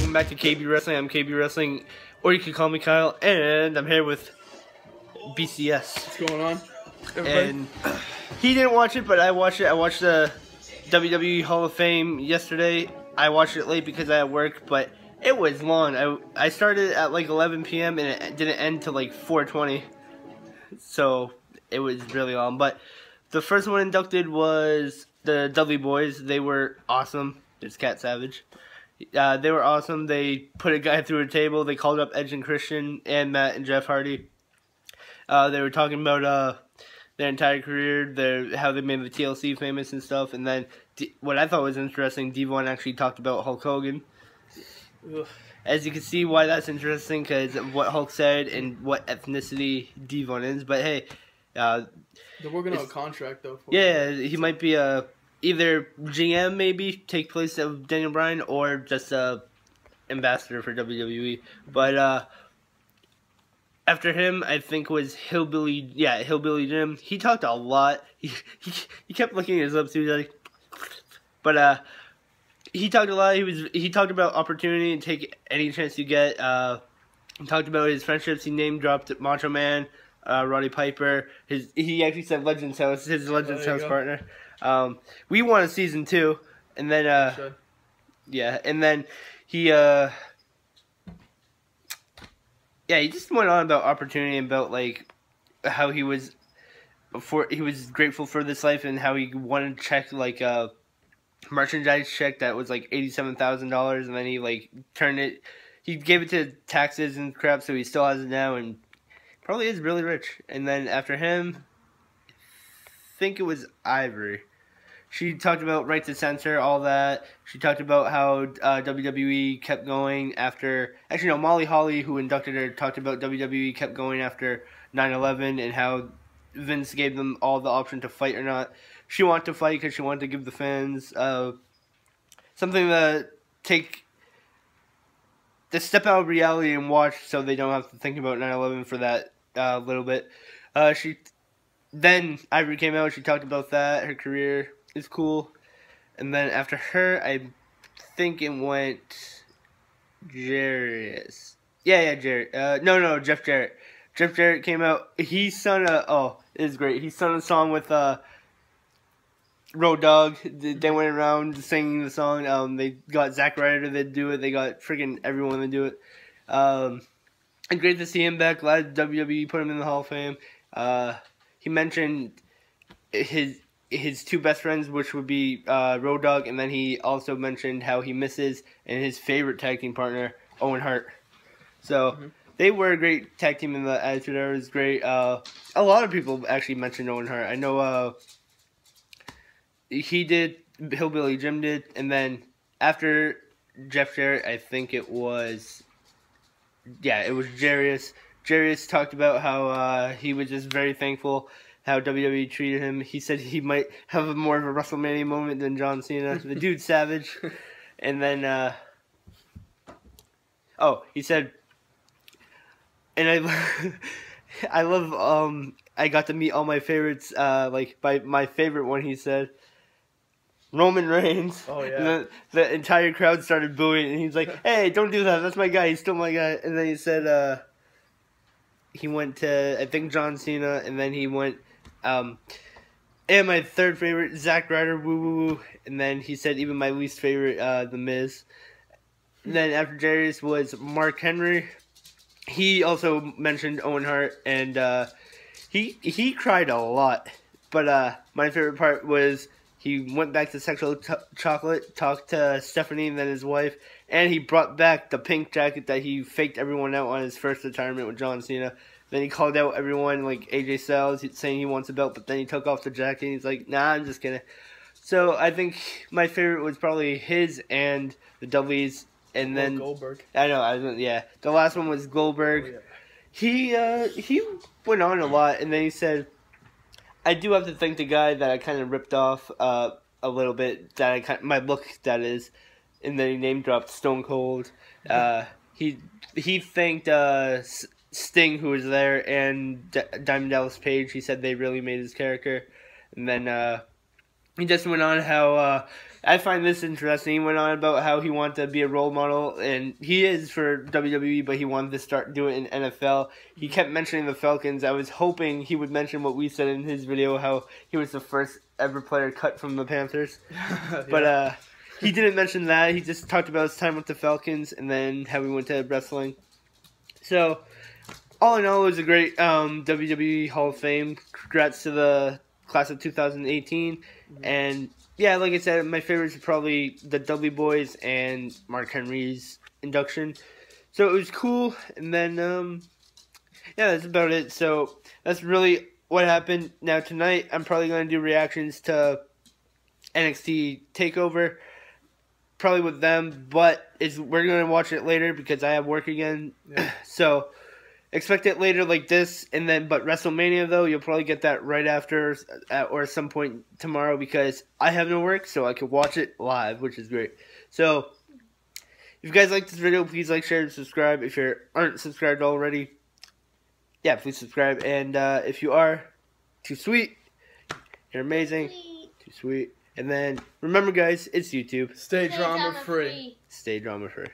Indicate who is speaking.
Speaker 1: welcome back to KB Wrestling. I'm KB Wrestling, or you can call me Kyle, and I'm here with BCS.
Speaker 2: What's going on, everybody?
Speaker 1: And he didn't watch it, but I watched it. I watched the WWE Hall of Fame yesterday. I watched it late because I had work, but it was long. I started at like 11 p.m. and it didn't end till like 4:20, so it was really long. But the first one inducted was the Dudley Boys. They were awesome. It's Cat Savage. They were awesome. They put a guy through a table. They called up Edge and Christian and Matt and Jeff Hardy. They were talking about their entire career, how they made the TLC famous and stuff. And then what I thought was interesting, Devon actually talked about Hulk Hogan.
Speaker 2: Ugh.
Speaker 1: As you can see why that's interesting, because of what Hulk said and what ethnicity Devon is. But hey,
Speaker 2: they're working on a contract though.
Speaker 1: Yeah, he might be either GM, maybe take place of Daniel Bryan, or just ambassador for WWE. But after him, I think was Hillbilly Jim. He talked a lot. He kept licking his lips. He was like, but he talked a lot. He talked about opportunity and take any chance you get. He talked about his friendships. He name dropped Macho Man, Roddy Piper. He actually said Legends House, his Legends House partner. We won a season 2, and then and then he he just went on about opportunity and about like how he was grateful for this life and how he wanted to check like a merchandise check that was like $87,000, and then he like he gave it to taxes and crap, so he still has it now and probably is really rich. And then after him, I think it was Ivory. She talked about right to censor, all that. She talked about how WWE kept going after... Actually, no, Molly Holly, who inducted her, talked about WWE kept going after 9/11 and how Vince gave them all the option to fight or not. She wanted to fight because she wanted to give the fans something to step out of reality and watch so they don't have to think about 9/11 for that little bit. Then Ivory came out. She talked about that. Her career is cool. And then after her, I think it went Jarrett. Yeah, Jarrett. No, Jeff Jarrett. Jeff Jarrett came out. He sung it is great. He sung a song with Road Dogg. They went around singing the song. They got Zack Ryder to do it. They got freaking everyone to do it. And great to see him back. Glad WWE put him in the Hall of Fame. He mentioned his two best friends, which would be Road Dogg, and then he also mentioned how he misses and his favorite tag team partner, Owen Hart. So they were a great tag team in the Attitude Era. It was great. A lot of people actually mentioned Owen Hart. I know he did, Hillbilly Jim did, and then after Jeff Jarrett, I think it was Jarius. Jarius talked about how he was just very thankful how WWE treated him. He said he might have more of a WrestleMania moment than John Cena. The dude's savage. And then, he said, and I love, I got to meet all my favorites, my favorite one, he said, Roman Reigns. Oh, yeah. And then the entire crowd started booing, and he's like, hey, don't do that. That's my guy. He's still my guy. And then he said, he went to, I think, John Cena, and then he went, and my third favorite, Zack Ryder, woo woo woo. And then he said even my least favorite, The Miz. And then after Jarius was Mark Henry. He also mentioned Owen Hart, and he cried a lot. But my favorite part was he went back to Sexual Chocolate, talked to Stephanie and then his wife, and he brought back the pink jacket that he faked everyone out on his first retirement with John Cena. Then he called out everyone, like AJ Styles, saying he wants a belt, but then he took off the jacket, and he's like, nah, I'm just kidding. So I think my favorite was probably his and the Dudleys, and then
Speaker 2: Goldberg.
Speaker 1: The last one was Goldberg. Oh, yeah. He went on a lot, and then he said, I do have to thank the guy that I kind of ripped off a little bit, my look, that is, and then he name dropped Stone Cold. He thanked Sting, who was there, and Diamond Dallas Page. He said they really made his character. And then he just went on how I find this interesting. He went on about how he wanted to be a role model, and he is for WWE, but he wanted to start doing it in NFL. He kept mentioning the Falcons. I was hoping he would mention what we said in his video, how he was the first ever player cut from the Panthers. But he didn't mention that. He just talked about his time with the Falcons and then how he went to wrestling. So, all in all, it was a great WWE Hall of Fame. Congrats to the class of 2018. And yeah, like I said, my favorites are probably the Dudley Boys and Mark Henry's induction. So it was cool. And then, yeah, that's about it. So that's really what happened. Now tonight, I'm probably going to do reactions to NXT TakeOver. Probably with them, but we're going to watch it later because I have work again. Yeah. So expect it later like this, and then but WrestleMania though, you'll probably get that right after or at some point tomorrow because I have no work, so I can watch it live, which is great. So if you guys like this video, please like, share, and subscribe. If you aren't subscribed already, yeah, please subscribe. And if you are too sweet, you're amazing. Too sweet. And then remember, guys, it's YouTube.
Speaker 2: Stay drama free.
Speaker 1: Stay drama free.